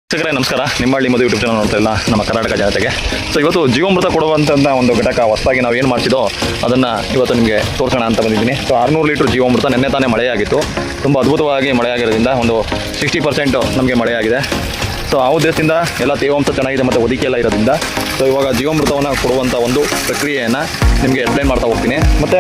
ವೀಕ್ಷಕರೇ ನಮಸ್ಕಾರ. ನಿಮ್ಮಳ್ಳಿ ಮದುವೆ ಯೂಟ್ಯೂಬ್ ಚಾನಲ್ ನೋಡ್ತಾ ಇಲ್ಲ ನಮ್ಮ ಕರ್ನಾಟಕ ಜನತೆಗೆ. ಸೊ ಇವತ್ತು ಜೀವಾಮೃತ ಕೊಡುವಂಥ ಒಂದು ಘಟಕ ಹೊಸದಾಗಿ ನಾವು ಏನು ಮಾಡ್ತಿದ್ದೋ ಅದನ್ನು ಇವತ್ತು ನಿಮಗೆ ತೋರಿಸೋಣ ಅಂತ ಬಂದಿದ್ದೀನಿ. ಸೊ 600 ಲೀಟ್ರ್ ಜೀವಾಮೃತ ನಿನ್ನೆ ತಾನೇ ಮಳೆಯಾಗಿತ್ತು. ತುಂಬ ಅದ್ಭುತವಾಗಿ ಮಳೆಯಾಗಿರೋದ್ರಿಂದ ಒಂದು 60% ನಮಗೆ ಮಳೆಯಾಗಿದೆ. ಸೊ ಆ ಉದ್ದೇಶದಿಂದ ಎಲ್ಲ ತೇವಾಂಶ ಚೆನ್ನಾಗಿದೆ ಮತ್ತು ಒದಿಕೆ ಎಲ್ಲ ಇರೋದ್ರಿಂದ ಸೊ ಇವಾಗ ಜೀವಾಮೃತವನ್ನು ಕೊಡುವಂಥ ಒಂದು ಪ್ರಕ್ರಿಯೆಯನ್ನು ನಿಮಗೆ ಎಕ್ಸ್ಪ್ಲೈನ್ ಮಾಡ್ತಾ ಹೋಗ್ತೀನಿ. ಮತ್ತು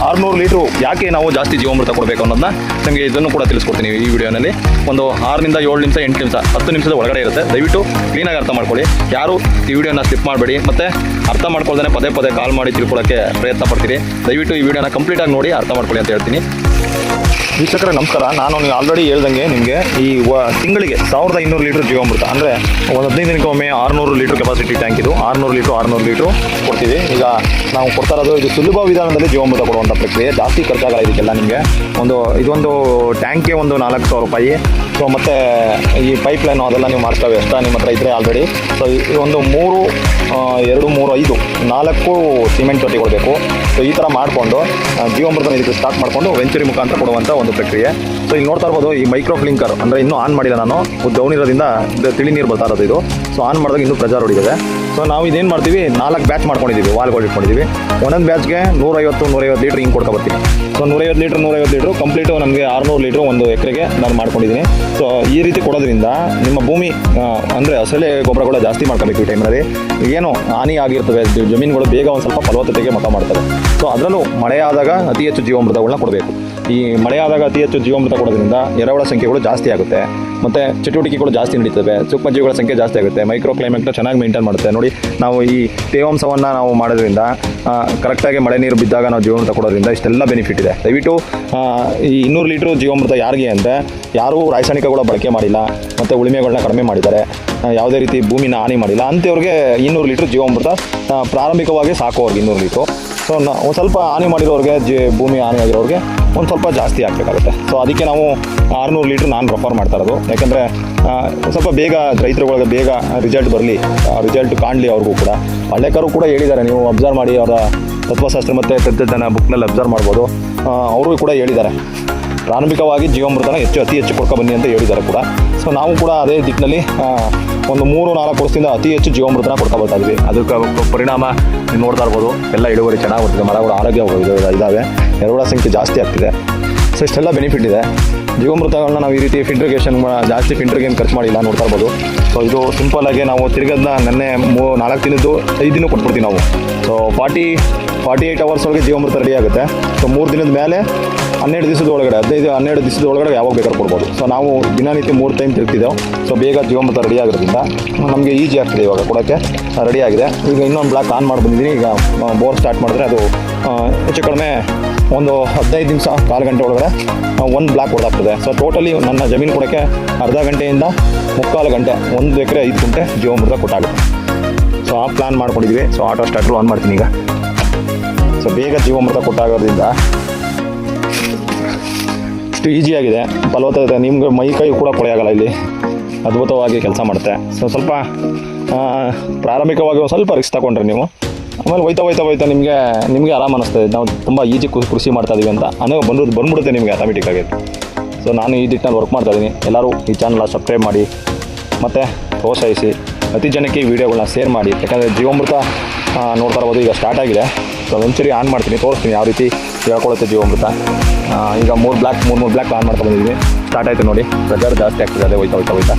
600 ಲೀಟ್ರು ಯಾಕೆ ನಾವು ಜಾಸ್ತಿ ಜೀವಾಮೃತ ಕೊಡಬೇಕು ಅನ್ನೋದನ್ನ ನಿಮಗೆ ಇದನ್ನು ಕೂಡ ತಿಳಿಸ್ಕೊಡ್ತೀನಿ ಈ ವಿಡಿಯೋನಲ್ಲಿ. ಒಂದು 6 ನಿಂದ 7 ನಿಮಿಷ 8 ನಿಮಿಷ 10 ನಿಮಿಷದ ಒಳಗಡೆ ಇರುತ್ತೆ. ದಯವಿಟ್ಟು ಕ್ಲೀನಾಗಿ ಅರ್ಥ ಮಾಡ್ಕೊಳ್ಳಿ. ಯಾರು ಈ ವಿಡಿಯೋನ ಸ್ಕಿಪ್ ಮಾಡಬೇಡಿ. ಮತ್ತು ಅರ್ಥ ಮಾಡ್ಕೊಳ್ದೇ ಪದೇ ಪದೇ ಕಾಲ್ ಮಾಡಿ ತಿಳ್ಕೊಳ್ಳೋಕ್ಕೆ ಪ್ರಯತ್ನ ಪಡ್ತೀರಿ. ದಯವಿಟ್ಟು ಈ ವಿಡಿಯೋನ ಕಂಪ್ಲೀಟಾಗಿ ನೋಡಿ ಅರ್ಥ ಮಾಡ್ಕೊಳ್ಳಿ ಅಂತ ಹೇಳ್ತೀನಿ. ವೀಕ್ಷಕರೇ ನಮಸ್ಕಾರ. ನಾನು ನೀವು ಆಲ್ರೆಡಿ ಹೇಳ್ದಂಗೆ ನಿಮಗೆ ಈ ತಿಂಗಳಿಗೆ 1200 ಲೀಟ್ರ್ ಜೀವಾಮೃತ ಅಂದರೆ ಒಂದು 15 ದಿನಕ್ಕೆ ಒಮ್ಮೆ 600 ಲೀಟ್ರ್ ಕೆಪಾಸಿಟಿ ಟ್ಯಾಂಕ್ ಇದು 600 ಲೀಟ್ರು ಕೊಡ್ತೀವಿ. ಈಗ ನಾವು ಕೊಡ್ತಾ ಇರೋದು ಇದು ಸುಲಭ ವಿಧಾನದಲ್ಲಿ ಜೀವಾಮೃತ ಕೊಡುವಂಥ ಪ್ರಕ್ರಿಯೆ. ಜಾಸ್ತಿ ಖರ್ಚಾಗಲ್ಲ ಇದಕ್ಕೆಲ್ಲ. ನಿಮಗೆ ಇದೊಂದು ಟ್ಯಾಂಕ್ಗೆ ಒಂದು 4000 ರೂಪಾಯಿ. ಸೊ ಮತ್ತು ಈ ಪೈಪ್ಲೈನು ಅದೆಲ್ಲ ನೀವು ಮಾಡ್ತೇವೆ ಎಷ್ಟ ನಿಮ್ಮ ಹತ್ರ ಇದ್ದರೆ ಆಲ್ರೆಡಿ. ಸೊ ಈ ಒಂದು 3, 2, 3, 5, 4 ಸಿಮೆಂಟ್ ತೊಟ್ಟಿ ಕೊಡಬೇಕು. ಸೊ ಈ ಥರ ಮಾಡಿಕೊಂಡು ಜೀವಾಮೃತನ ಇದಕ್ಕೆ ಸ್ಟಾರ್ಟ್ ಮಾಡಿಕೊಂಡು ವೆಂಚುರಿ ಮುಖಾಂತರ ಕೊಡುವಂಥ ಒಂದು ಪ್ರಕ್ರಿಯೆ. ಸೊ ಇಲ್ಲಿ ನೋಡ್ತಾ ಇರ್ಬೋದು ಈ ಮೈಕ್ರೋ ಫ್ಲಿಂಕರ್ ಅಂದರೆ ಇನ್ನೂ ಆನ್ ಮಾಡಿಲ್ಲ ನಾನು. ಡೌನ್ ಇರೋದ್ರಿಂದ ತಿಳಿ ನೀರು ಬರ್ತಾ ಇರೋದು ಇದು. ಸೊ ಆನ್ ಮಾಡಿದಾಗ ಇನ್ನೂ ಪ್ರೆಜರ್ ಹೊಡಿದೆ. ಸೊ ನಾವು ಇದೇನು ಮಾಡ್ತೀವಿ 4 ಬ್ಯಾಚ್ ಮಾಡ್ಕೊಂಡಿದ್ದೀವಿ, ವಾಲ್ಗಳು ಇಟ್ಕೊಂಡಿದ್ದೀವಿ. ಒಂದೊಂದು ಬ್ಯಾಚ್ಗೆ 150 ಲೀಟ್ರ್ ಹಿಂಗೆ ಕೊಡ್ತಾ ಬರ್ತೀನಿ. ಸೊ 150 ಲೀಟ್ರು ಕಂಪ್ಲೀಟು ನಮಗೆ 600 ಲೀಟ್ರು ಒಂದು ಎಕರೆಗೆ ನಾನು ಮಾಡ್ಕೊಂಡಿದ್ದೀನಿ. ಸೊ ಈ ರೀತಿ ಕೊಡೋದ್ರಿಂದ ನಿಮ್ಮ ಭೂಮಿ ಅಂದರೆ ಹಸಳೆ ಗೊಬ್ಬರಗಳು ಜಾಸ್ತಿ ಮಾಡ್ಕೋಬೇಕು ಈ ಟೈಮ್ನಲ್ಲಿ. ಏನು ಹಾನಿ ಆಗಿರ್ತವೆ ಜಮೀನುಗಳು ಬೇಗ ಒಂದು ಸ್ವಲ್ಪ ಫಲವತ್ತತೆಗೆ ಮಟ್ಟ ಮಾಡ್ತವೆ. ಸೊ ಅದರಲ್ಲೂ ಮಳೆಯಾದಾಗ ಅತಿ ಹೆಚ್ಚು ಜೀವಾಮೃತಗಳನ್ನ ಕೊಡಬೇಕು. ಈ ಮಳೆಯಾದಾಗ ಅತಿ ಹೆಚ್ಚು ಜೀವಾಮೃತ ಕೊಡೋದ್ರಿಂದ ಎರೆಹುಳ ಸಂಖ್ಯೆಗಳು ಜಾಸ್ತಿ ಆಗುತ್ತೆ ಮತ್ತು ಚಟುವಟಿಕೆಗಳು ಜಾಸ್ತಿ ನಡೀತವೆ. ಸೂಕ್ಷ್ಮಜೀವಿಗಳ ಸಂಖ್ಯೆ ಜಾಸ್ತಿ ಆಗುತ್ತೆ. ಮೈಕ್ರೋ ಕ್ಲೈಮೇಟ್ನ ಚೆನ್ನಾಗಿ ಮೇಂಟೈನ್ ಮಾಡುತ್ತೆ. ನೋಡಿ ನಾವು ಈ ತೇವಾಂಶವನ್ನು ನಾವು ಮಾಡೋದ್ರಿಂದ ಕರೆಕ್ಟಾಗಿ ಮಳೆ ನೀರು ಬಿದ್ದಾಗ ನಾವು ಜೀವಾಮೃತ ಕೊಡೋದ್ರಿಂದ ಇಷ್ಟೆಲ್ಲ ಬೆನಿಫಿಟ್ ಇದೆ. ದಯವಿಟ್ಟು ಈ 200 ಲೀಟ್ರ್ ಜೀವಾಮೃತ ಯಾರಿಗೆ ಅಂದರೆ ಯಾರೂ ರಾಸಾಯನಿಕಗಳ ಬಳಕೆ ಮಾಡಿಲ್ಲ ಮತ್ತು ಉಳಿಮೆಗಳನ್ನ ಕಡಿಮೆ ಮಾಡಿದ್ದಾರೆ, ಯಾವುದೇ ರೀತಿ ಭೂಮಿನ ಹಾನಿ ಮಾಡಿಲ್ಲ ಅಂಥವ್ರಿಗೆ 200 ಲೀಟ್ರ್ ಜೀವಾಮೃತ ಪ್ರಾರಂಭಿಕವಾಗಿ ಸಾಕು. ಅವ್ರಿಗೆ 200 ಲೀಟ್ರು. ಸೊ ಒಂದು ಸ್ವಲ್ಪ ಹಾನಿ ಮಾಡಿರೋರಿಗೆ ಭೂಮಿ ಹಾನಿ ಆಗಿರೋರಿಗೆ ಒಂದು ಸ್ವಲ್ಪ ಜಾಸ್ತಿ ಹಾಕಬೇಕಾಗುತ್ತೆ. ಸೊ ಅದಕ್ಕೆ ನಾವು 600 ಲೀಟ್ರ್ ನಾನು ರೆಫರ್ ಮಾಡ್ತಾ ಇರೋದು. ಯಾಕೆಂದರೆ ಸ್ವಲ್ಪ ಬೇಗ ರೈತರುಗಳಿಗೆ ಬೇಗ ರಿಸಲ್ಟ್ ಬರಲಿ, ರಿಸಲ್ಟ್ ಕಾಣಲಿ ಅವ್ರಿಗೂ ಕೂಡ. ಹಳ್ಳೆಕರು ಕೂಡ ಹೇಳಿದ್ದಾರೆ, ನೀವು ಅಬ್ಸರ್ವ್ ಮಾಡಿ ಅವರ ತತ್ವಶಾಸ್ತ್ರ ಮತ್ತು ತಂತ್ರಜ್ಞಾನ ಬುಕ್ನಲ್ಲಿ ಅಬ್ಸರ್ವ್ ಮಾಡ್ಬೋದು. ಅವರು ಕೂಡ ಹೇಳಿದ್ದಾರೆ ಪ್ರಾರಂಭಿಕವಾಗಿ ಜೀವಾಮೃತನ ಅತಿ ಹೆಚ್ಚು ಕೊಡ್ಕೊಬನ್ನಿ ಅಂತ ಹೇಳಿದ್ದಾರೆ ಕೂಡ. ಸೊ ನಾವು ಕೂಡ ಅದೇ ದಿಕ್ಕಿನಲ್ಲಿ ಒಂದು 3-4 ವರ್ಷದಿಂದ ಅತಿ ಹೆಚ್ಚು ಜೀವಾಮೃತನ ಕೊಡ್ಕೊಬರ್ತಾ ಇದ್ವಿ. ಅದಕ್ಕೆ ಪರಿಣಾಮ ನೀವು ನೋಡ್ತಾ ಇರ್ಬೋದು. ಎಲ್ಲ ಇಳುವರಿ ಚೆನ್ನಾಗಿ ಬರ್ತಿದೆ, ಮರಗಳು ಆರೋಗ್ಯ ಇದ್ದಾವೆ, ಎರೆಹುಳ ಸಂಖ್ಯೆ ಜಾಸ್ತಿ ಆಗ್ತಿದೆ. ಸೊ ಇಷ್ಟೆಲ್ಲ ಬೆನಿಫಿಟ್ ಇದೆ. ಜೀವಾಮೃತಗಳನ್ನ ನಾವು ಈ ರೀತಿ ಫಿಲ್ಟ್ರಿಗೇಷನ್ ಜಾಸ್ತಿ ಫಿಲ್ಟ್ರಿಗೆ ಖರ್ಚು ಮಾಡಿಲ್ಲ, ನೋಡ್ತಾ ಇರ್ಬೋದು. ಸೊ ಇದು ಸಿಂಪಲ್ಲಾಗಿ ನಾವು ತಿರ್ಗದನ್ನ ನೆನ್ನೆ 4 ದಿನದ್ದು 5 ದಿನ ಕೊಟ್ಬಿಡ್ತೀವಿ ನಾವು. ಸೊ 48 ಅವರ್ಸ್ ಒಳಗೆ ಜೀವಾಮೃತ ರೆಡಿ ಆಗುತ್ತೆ. ಸೊ 3 ದಿನದ ಮೇಲೆ 12 ದಿವಸದ ಒಳಗಡೆ 12 ದಿವಸದ ಒಳಗಡೆ ಯಾವಾಗ ಬೇಕಾದ್ರೂ ಕೊಡ್ಬೋದು. ಸೊ ನಾವು ದಿನನಿತ್ಯ 3 ಟೈಮ್ ತಿರ್ತಿದ್ದೆವು. ಸೊ ಬೇಗ ಜೀವಾಮೃತ ರೆಡಿ ಆಗಿರೋದ್ರಿಂದ ನಮಗೆ ಈಸಿ ಆಗ್ತದೆ ಇವಾಗ ಕೊಡೋಕ್ಕೆ. ರೆಡಿ ಆಗಿದೆ. ಈಗ ಇನ್ನೊಂದು ಬ್ಲಾಕ್ ಆನ್ ಮಾಡಿ ಬಂದಿದ್ದೀನಿ. ಈಗ ಬೋರ್ ಸ್ಟಾರ್ಟ್ ಮಾಡಿದ್ರೆ ಅದು ಹೆಚ್ಚು ಕಡಿಮೆ ಒಂದು 15 ನಿಮಿಷ 1/4 ಗಂಟೆ ಒಳಗಡೆ ಒಂದು ಬ್ಲಾಕ್ ಹೊಡೆದಾಗ್ತದೆ. ಸೊ ಟೋಟಲಿ ನನ್ನ ಜಮೀನು ಕೊಡೋಕ್ಕೆ ಅರ್ಧ ಗಂಟೆಯಿಂದ 3/4 ಗಂಟೆ, 1 ಎಕರೆ 5 ಗುಂಟೆ ಜೀವಾಮೃತ ಕೊಟ್ಟಾಗುತ್ತೆ. ಸೊ ಆ ಪ್ಲ್ಯಾನ್ ಮಾಡ್ಕೊಂಡಿದ್ವಿ. ಸೊ ಆಟೋ ಸ್ಟಾರ್ಟ್ರು ಆನ್ ಮಾಡ್ತೀನಿ ಈಗ. ಸೊ ಬೇಗ ಜೀವಾಮೃತ ಕೊಟ್ಟಾಗೋದ್ರಿಂದ ಇಷ್ಟು ಈಸಿಯಾಗಿದೆ, ಫಲವತ್ತತೆ ನಿಮ್ಗೆ ಮೈ ಕೈ ಕೂಡ ಕೊಳೆಯಾಗಲ್ಲ. ಇಲ್ಲಿ ಅದ್ಭುತವಾಗಿ ಕೆಲಸ ಮಾಡುತ್ತೆ. ಸೊ ಸ್ವಲ್ಪ ಪ್ರಾರಂಭಿಕವಾಗಿ ಒಂದು ಸ್ವಲ್ಪ ರಿಸ್ಕ್ ತಗೊಂಡ್ರೆ ನೀವು ಆಮೇಲೆ ಹೋಯ್ತಾ ನಿಮಗೆ ಆರಾಮ ಅನ್ನಿಸ್ತದೆ. ನಾವು ತುಂಬ ಈಜಿ ಕೃಷಿ ಮಾಡ್ತಾಯಿದ್ದೀವಿ ಅಂತ ಬಂದ್ಬಿಡುತ್ತೆ ನಿಮಗೆ ಆಟೋಮೆಟಿಕ್ಕಾಗಿ. ಸೊ ನಾನು ಈ ದಿಟ್ಟಿನಲ್ಲಿ ವರ್ಕ್ ಮಾಡ್ತಾಯಿದ್ದೀನಿ. ಎಲ್ಲರೂ ಈ ಚಾನಲ್ನ ಸಬ್ಸ್ಕ್ರೈಬ್ ಮಾಡಿ ಮತ್ತು ಪ್ರೋತ್ಸಾಹಿಸಿ ಅತಿ ಜನಕ್ಕೆ ಈ ವಿಡಿಯೋಗಳನ್ನ ಶೇರ್ ಮಾಡಿ. ಯಾಕಂದರೆ ಜೀವಾಮೃತ ನೋಡ್ತಾ ಇರ್ಬೋದು ಈಗ ಸ್ಟಾರ್ಟ್ ಆಗಿದೆ. ಸೊ ಒಂಚೂರಿ ಆನ್ ಮಾಡ್ತೀನಿ, ತೋರಿಸ್ತೀನಿ ಯಾವ ರೀತಿ ಹೇಳ್ಕೊಳ್ಳುತ್ತೆ ಜೀವಾಮೃತ. ಈಗ 3 ಬ್ಲಾಕ್ ಆನ್ ಮಾಡ್ಕೊಂಡು ಬಂದಿದ್ದೀನಿ. ಸ್ಟಾರ್ಟ್ ಆಯಿತು ನೋಡಿ. ಪ್ರೆಜರ್ ಜಾಸ್ತಿ ಆಗ್ತದೆ. ಅದೇ ಹೋಯ್ತಾ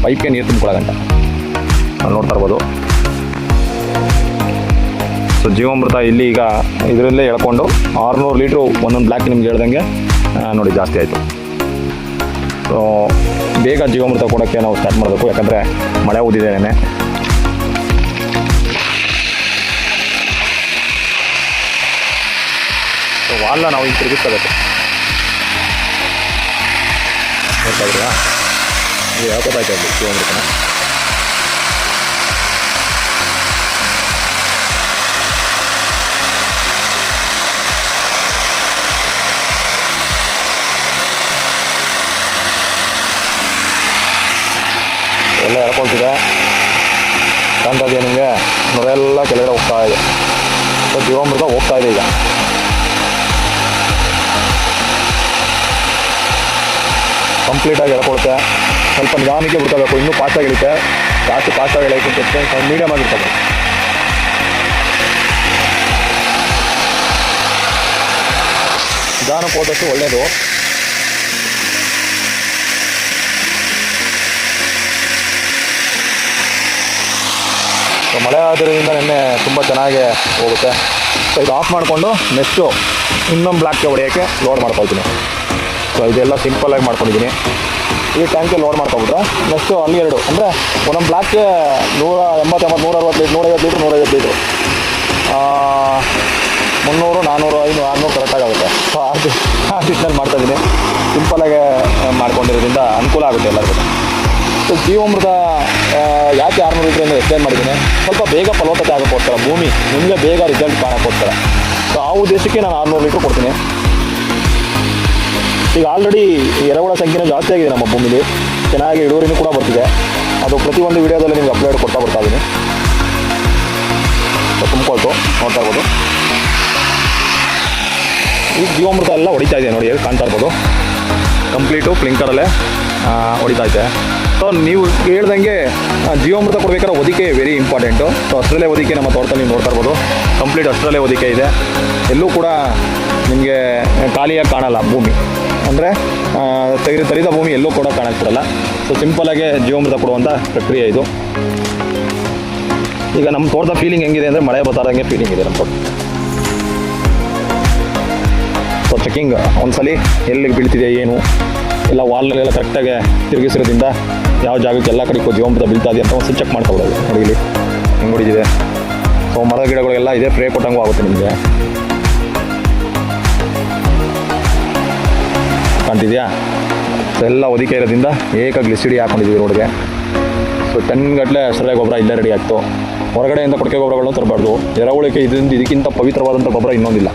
ಪೈಪ್ಗೆ ನೀರು ತುಂಬಿಕೊಳ್ಳೋಗಂಟ ನೋಡ್ತಾ ಇರ್ಬೋದು. ಸೊ ಜೀವಾಮೃತ ಇಲ್ಲಿ ಈಗ ಇದರಲ್ಲೇ ಎಳ್ಕೊಂಡು 600 ಲೀಟ್ರು ಒಂದೊಂದು ಬ್ಲಾಕ್ ನಿಮ್ಗೆ ಹೇಳ್ದಂಗೆ ನೋಡಿ ಜಾಸ್ತಿ ಆಯಿತು. ಸೊ ಬೇಗ ಜೀವಾಮೃತ ಕೊಡೋಕ್ಕೆ ನಾವು ಸ್ಟಾರ್ಟ್ ಮಾಡಬೇಕು. ಯಾಕಂದರೆ ಮಳೆ ಊದಿದ್ದೇನೆ. ಸೊ ವಾಲ್ನ ನಾವು ಈಗ ತಿರುಗಿಸ್ಕೋಬೇಕು. ನೋಡ್ತಾ ಇದ್ದೀರಾ ಇದು ಹೇಳ್ಕೊತಾಯ್ತಾ ಇಲ್ಲಿ ಜೀವಾಮೃತನ. ಎಲ್ಲ ಎಳ್ಕೊಳ್ತಿದೆ. ಕಾಣ್ತಾ ಇದೆಯಾ ನಿಮಗೆ? ನೊರೆಲ್ಲ ಕೆಳಗಡೆ ಹೋಗ್ತಾ ಇದೆ. ಸೊ ಜೀವಾಮೃತ ಹೋಗ್ತಾ ಇದೆ ಈಗ. ಕಂಪ್ಲೀಟಾಗಿ ಎಳ್ಕೊಳುತ್ತೆ. ಸ್ವಲ್ಪ ನಿಧಾನಕ್ಕೆ ಬಿಡ್ಕೋಬೇಕು. ಇನ್ನೂ ಫಾಸ್ಟಾಗಿ ಇಳಿತೆ, ಜಾಸ್ತಿ ಫಾಸ್ಟಾಗಿ ಇಳಿಯೋಕ್ಕೆ ಮೀಡಿಯಮ್ ಆಗಿರ್ತದೆ. ನಿಧಾನಕ್ಕೆ ಹೋದಷ್ಟು ಒಳ್ಳೆಯದು. ಮಳೆ ಆದ್ರಿಂದ ನಿನ್ನೆ ತುಂಬ ಚೆನ್ನಾಗಿ ಹೋಗುತ್ತೆ. ಸೊ ಇದು ಆಫ್ ಮಾಡಿಕೊಂಡು ನೆಕ್ಸ್ಟು ಇನ್ನೊಂದು ಬ್ಲಾಕ್ಗೆ ಹೊಡೆಯೋಕ್ಕೆ ಲೋಡ್ ಮಾಡ್ಕೊಳ್ತೀನಿ. ಸೊ ಇದೆಲ್ಲ ಸಿಂಪಲ್ಲಾಗಿ ಮಾಡ್ಕೊಂಡಿದ್ದೀನಿ. ಈ ಟ್ಯಾಂಕಿಗೆ ಲೋಡ್ ಮಾಡ್ಕೊಬಿಟ್ರೆ ನೆಕ್ಸ್ಟು ಅಲ್ಲಿ 2 ಅಂದರೆ ಒಂದೊಂದು ಬ್ಲಾಕ್ಗೆ 180, 160 ಲೀಟ್ರ್, 150 ಲೀಟ್ರ್, 150 ಲೀಟ್ರು, 300, 400, 500, 600 ಕರೆಕ್ಟಾಗುತ್ತೆ. ಸೊ ಆ ರೀತಿಯಲ್ಲಿ ಮಾಡ್ತಾಯಿದ್ದೀನಿ. ಸಿಂಪಲ್ಲಾಗಿ ಮಾಡ್ಕೊಂಡಿರೋದ್ರಿಂದ ಅನುಕೂಲ ಆಗುತ್ತೆ ಎಲ್ಲರಿಗೂ. ಸೊ ಜೀವಾಮೃತ ಯಾಕೆ 600 ಲೀಟ್ರ್ ಅಂದರೆ ಎಕ್ಸ್ಪ್ಲೇನ್ ಮಾಡಿದ್ದೀನಿ. ಸ್ವಲ್ಪ ಬೇಗ ಫಲವತ್ತತೆ ಆಗೋಕ್ಕೋಸ್ಕರ, ಭೂಮಿ ನಿಮಗೆ ಬೇಗ ರಿಸಲ್ಟ್ ಕಾಣೋಕ್ಕೋಸ್ಕರ. ಸೊ ಆ ಉದ್ದೇಶಕ್ಕೆ ನಾನು 600 ಲೀಟ್ರ್ ಕೊಡ್ತೀನಿ. ಈಗ ಆಲ್ರೆಡಿ ಎರೆಹುಳ ಸಂಖ್ಯೆನೂ ಜಾಸ್ತಿ ಆಗಿದೆ ನಮ್ಮ ಭೂಮಿಲಿ, ಚೆನ್ನಾಗಿ ಇಳುವರಿನೂ ಕೂಡ ಬರ್ತಿದೆ. ಅದು ಪ್ರತಿಯೊಂದು ವೀಡಿಯೋದಲ್ಲಿ ನಿಮ್ಗೆ ಅಪ್ಲೋಡ್ ಬರ್ತಾ ಇದ್ದೀನಿ. ಸೊ ತುಂಬಿಕೊಳ್ತು ನೋಡ್ತಾ ಇರ್ಬೋದು. ಈಗ ಜೀವಾಮೃತ ಎಲ್ಲ ಹೊಡಿತಾ ಇದೆ ನೋಡಿ, ಕಾಣ್ತಾ ಇರ್ಬೋದು. ಕಂಪ್ಲೀಟು ಫ್ಲಿಂಕರಲ್ಲೇ ಹೊಡಿತಾ ಇದೆ. ಸೊ ನೀವು ಹೇಳ್ದಂಗೆ ಜೀವಾಮೃತ ಕೊಡಬೇಕಾದ್ರೆ ಹೊದಿಕೆ ವೆರಿ ಇಂಪಾರ್ಟೆಂಟು. ಸೊ ಅಷ್ಟರಲ್ಲೇ ಹೊದಿಕೆ ನಮ್ಮ ತೋಟದಲ್ಲಿ ನೀವು ನೋಡ್ತಾ ಇರ್ಬೋದು. ಕಂಪ್ಲೀಟ್ ಅಷ್ಟರಲ್ಲೇ ಹೊದಿಕೆ ಇದೆ. ಎಲ್ಲೂ ಕೂಡ ನಿಮಗೆ ಖಾಲಿಯಾಗಿ ಕಾಣಲ್ಲ ಭೂಮಿ, ಅಂದರೆ ತರಿದ ಭೂಮಿ ಎಲ್ಲೂ ಕೂಡ ಕಾಣಕ್ಬಿಡಲ್ಲ. ಸೊ ಸಿಂಪಲಾಗೆ ಜೀವಾಮೃತ ಕೊಡುವಂಥ ಪ್ರಕ್ರಿಯೆ ಇದು. ಈಗ ನಮ್ಮ ತೋಟದ ಫೀಲಿಂಗ್ ಹೆಂಗಿದೆ ಅಂದರೆ ಮಳೆ ಬರ್ತಾರಂಗೆ ಫೀಲಿಂಗ್ ಇದೆ ನಮ್ಮ ತೋಟ. ಸೊ ಚೆಕಿಂಗ್ ಒಂದ್ಸಲಿ ಎಲ್ಲಿಗೆ ಬೀಳ್ತಿದೆ ಏನು ಎಲ್ಲ ವಾಲ್ನಲ್ಲೆಲ್ಲ ಕರೆಕ್ಟಾಗಿ ತಿರುಗಿಸಿರೋದ್ರಿಂದ ಯಾವ ಜಾಗಕ್ಕೆ ಎಲ್ಲ ಕಡೆಗೂ ಜೀವಾಮೃತ ಬೀಳ್ತಾ ಇದೆ ಅಂತ ಒಂದು ಚೆಕ್ ಮಾಡ್ಕೊಬೋದು. ನೋಡಿ ಇಲ್ಲಿ ಹೆಂಗೆ ಹೊಡಿದಿದೆ. ಸೊ ಮರದ ಗಿಡಗಳೆಲ್ಲ ಇದೆ, ಫ್ರೇ ಕೊಟ್ಟಂಗೂ ಆಗುತ್ತೆ ನಿಮಗೆ. ಕಾಣ್ತಿದೆಯಾ? ಸೊ ಎಲ್ಲ ಹೊದಿಕೆ ಇರೋದ್ರಿಂದ ಏಕಾಗ್ಲಿಸಿಡಿ ಹಾಕೊಂಡಿದ್ದೀವಿ ರೋಡ್ಗೆ. ಸೊ ಟನ್ಗಟ್ಟಲೆ ಅಷ್ಟರಲ್ಲೇ ಗೊಬ್ಬರ ಇಲ್ಲೇ ರೆಡಿ ಆಗ್ತು. ಹೊರಗಡೆಯಿಂದ ಕೊಟ್ಟಿಗೆ ಗೊಬ್ಬರಗಳನ್ನು ತರಬಾರ್ದು. ಎರೆಹುಳಕ್ಕೆ ಇದಕ್ಕಿಂತ ಪವಿತ್ರವಾದಂಥ ಗೊಬ್ಬರ ಇನ್ನೊಂದಿಲ್ಲ.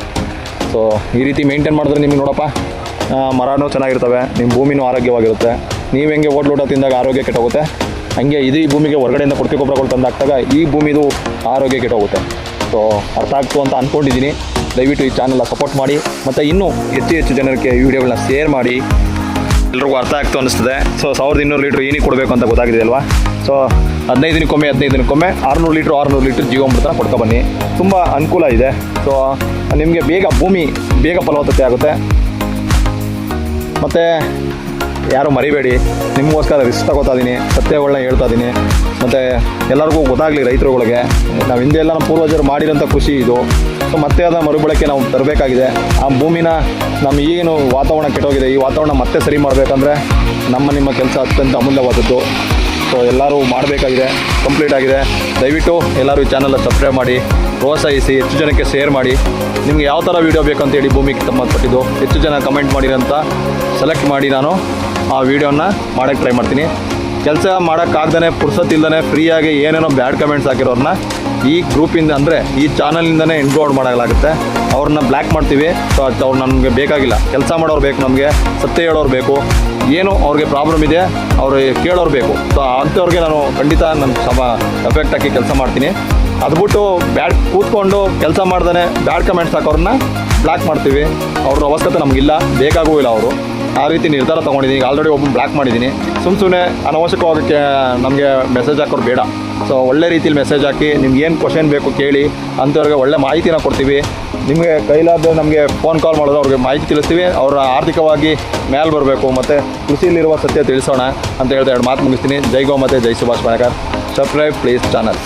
ಸೊ ಈ ರೀತಿ ಮೇಂಟೈನ್ ಮಾಡಿದ್ರೆ ನಿಮಗೆ ನೋಡಪ್ಪ, ಮರನೂ ಚೆನ್ನಾಗಿರ್ತವೆ, ನಿಮ್ಮ ಭೂಮಿನೂ ಆರೋಗ್ಯವಾಗಿರುತ್ತೆ. ನೀವು ಹೆಂಗೆ ಓಟ್ಲೂಟ ತಿಂದಾಗ ಆರೋಗ್ಯ ಕೆಟ್ಟೋಗುತ್ತೆ, ಹಂಗೆ ಈ ಭೂಮಿಗೆ ಹೊರಗಡೆಯಿಂದ ಕೊಟ್ಟಿಗೆ ಗೊಬ್ಬರಗಳು ತಂದಾಕ್ದಾಗ ಈ ಭೂಮಿದು ಆರೋಗ್ಯ ಕೆಟ್ಟೋಗುತ್ತೆ. ಸೊ ಅರ್ಥ ಆಗ್ತು ಅಂತ ಅಂದ್ಕೊಂಡಿದ್ದೀನಿ. ದಯವಿಟ್ಟು ಈ ಚಾನಲ್ನ ಸಪೋರ್ಟ್ ಮಾಡಿ, ಮತ್ತು ಇನ್ನೂ ಹೆಚ್ಚು ಜನರಿಗೆ ಈ ವಿಡಿಯೋಗಳನ್ನ ಶೇರ್ ಮಾಡಿ. ಎಲ್ರಿಗೂ ಅರ್ಥ ಆಗ್ತು ಅನ್ನಿಸ್ತದೆ. ಸೊ 1200 ಲೀಟ್ರ್ ಏನಿಗೆ ಕೊಡಬೇಕು ಅಂತ ಗೊತ್ತಾಗಿದೆ ಅಲ್ವಾ? ಸೊ 15 ದಿನಕ್ಕೊಮ್ಮೆ 600 ಲೀಟ್ರ್ ಜೀವಾಮೃತನ ಕೊಡ್ಕೊಬನ್ನಿ. ತುಂಬ ಅನುಕೂಲ ಇದೆ. ಸೊ ನಿಮಗೆ ಬೇಗ ಫಲವತ್ತತೆ ಆಗುತ್ತೆ. ಮತ್ತು ಯಾರು ಮರಿಬೇಡಿ, ನಿಮಗೋಸ್ಕರ ರಿಸ್ಕ್ ತಗೋತಾ ಇದ್ದೀನಿ, ಸತ್ಯಗಳನ್ನ ಹೇಳ್ತಾ ಇದ್ದೀನಿ. ಮತ್ತು ಎಲ್ಲರಿಗೂ ಗೊತ್ತಾಗಲಿ, ರೈತರುಗಳಿಗೆ ನಾವು ಹಿಂದೆ ಎಲ್ಲ ನಮ್ಮ ಪೂರ್ವಜರು ಮಾಡಿರೋಂಥ ಕೃಷಿ ಇದು. ಸೊ ಮತ್ತೆ ಅದನ್ನು ಮರುಬಳಕೆ ನಾವು ತರಬೇಕಾಗಿದೆ. ಆ ಭೂಮಿನ ನಮ್ಮ ಈಗೇನು ವಾತಾವರಣ ಕೆಟ್ಟೋಗಿದೆ, ಈ ವಾತಾವರಣ ಮತ್ತೆ ಸರಿ ಮಾಡಬೇಕಂದ್ರೆ ನಿಮ್ಮ ಕೆಲಸ ಅತ್ಯಂತ ಅಮೂಲ್ಯವಾದದ್ದು. ಸೊ ಎಲ್ಲರೂ ಮಾಡಬೇಕಾಗಿದೆ, ಕಂಪ್ಲೀಟ್ ಆಗಿದೆ. ದಯವಿಟ್ಟು ಎಲ್ಲರೂ ಈ ಚಾನಲ್ನ ಸಬ್ಸ್ಕ್ರೈಬ್ ಮಾಡಿ, ಪ್ರೋತ್ಸಾಹಿಸಿ, ಹೆಚ್ಚು ಜನಕ್ಕೆ ಶೇರ್ ಮಾಡಿ. ನಿಮ್ಗೆ ಯಾವ ಥರ ವೀಡಿಯೋ ಬೇಕಂತೇಳಿ ಭೂಮಿಗೆ ಸಂಬಂಧಪಟ್ಟಿದ್ದು ಹೆಚ್ಚು ಜನ ಕಮೆಂಟ್ ಮಾಡಿರೋಂಥ ಸೆಲೆಕ್ಟ್ ಮಾಡಿ ನಾನು ಆ ವೀಡಿಯೋನ ಮಾಡೋಕ್ಕೆ ಟ್ರೈ ಮಾಡ್ತೀನಿ. ಕೆಲಸ ಮಾಡೋಕ್ಕಾಗ್ದೇ ಪುರ್ಸತ್ತಿಲ್ದೇ ಫ್ರೀಯಾಗಿ ಏನೇನೋ ಬ್ಯಾಡ್ ಕಮೆಂಟ್ಸ್ ಹಾಕಿರೋರನ್ನ ಈ ಗ್ರೂಪಿಂದ, ಅಂದರೆ ಈ ಚಾನಲಿಂದನೇ ಇನ್ಕ್ಲೂಡ್ ಮಾಡಲಾಗುತ್ತೆ. ಅವ್ರನ್ನ ಬ್ಲ್ಯಾಕ್ ಮಾಡ್ತೀವಿ. ಸೊ ಅವ್ರು ನಮಗೆ ಬೇಕಾಗಿಲ್ಲ, ಕೆಲಸ ಮಾಡೋರು ಬೇಕು, ನಮಗೆ ಸತ್ಯ ಹೇಳೋರು ಬೇಕು, ಏನು ಅವ್ರಿಗೆ ಪ್ರಾಬ್ಲಮ್ ಇದೆ ಅವ್ರು ಕೇಳೋರು ಬೇಕು. ಸೊ ಅಂಥವ್ರಿಗೆ ನಾನು ಖಂಡಿತ ನನ್ನ ಎಫೆಕ್ಟ್ ಹಾಕಿ ಕೆಲಸ ಮಾಡ್ತೀನಿ. ಅದು ಬಿಟ್ಟು ಕೂತ್ಕೊಂಡು ಕೆಲಸ ಮಾಡ್ದೇ ಬ್ಯಾಡ್ ಕಮೆಂಟ್ಸ್ ಹಾಕೋರನ್ನ ಬ್ಲ್ಯಾಕ್ ಮಾಡ್ತೀವಿ. ಅವ್ರ ಅವಶ್ಯಕತೆ ನಮಗಿಲ್ಲ, ಬೇಕಾಗೂ ಇಲ್ಲ ಅವರು. ಆ ರೀತಿ ನಿರ್ಧಾರ ತೊಗೊಂಡಿದ್ದೀನಿ. ಈಗ ಆಲ್ರೆಡಿ ಒಬ್ಬರು ಬ್ಲ್ಯಾಕ್ ಮಾಡಿದ್ದೀನಿ. ಸುಮ್ಮನೆ ಅನವಶ್ಯಕವಾಗಿ ನಮಗೆ ಮೆಸೇಜ್ ಹಾಕೋರು ಬೇಡ. ಸೊ ಒಳ್ಳೆ ರೀತಿಲಿ ಮೆಸೇಜ್ ಹಾಕಿ, ನಿಮ್ಗೆ ಏನು ಕ್ವಶನ್ ಬೇಕು ಕೇಳಿ, ಅಂಥವ್ರಿಗೆ ಒಳ್ಳೆ ಮಾಹಿತಿನ ಕೊಡ್ತೀವಿ. ನಿಮಗೆ ಕೈಲಾದ ನಮಗೆ ಫೋನ್ ಕಾಲ್ ಮಾಡೋದು ಅವ್ರಿಗೆ ಮಾಹಿತಿ ತಿಳಿಸ್ತೀವಿ. ಅವರ ಆರ್ಥಿಕವಾಗಿ ಮೇಲೆ ಬರಬೇಕು, ಮತ್ತು ಕೃಷಿಯಲ್ಲಿರುವ ಸತ್ಯ ತಿಳಿಸೋಣ ಅಂತ ಹೇಳ್ತಾ 2 ಮಾತು ಮುಗಿಸ್ತೀನಿ. ಜೈ ಗೋಮಾತೆ, ಜೈ Subhash Palekar. Subscribe please channel.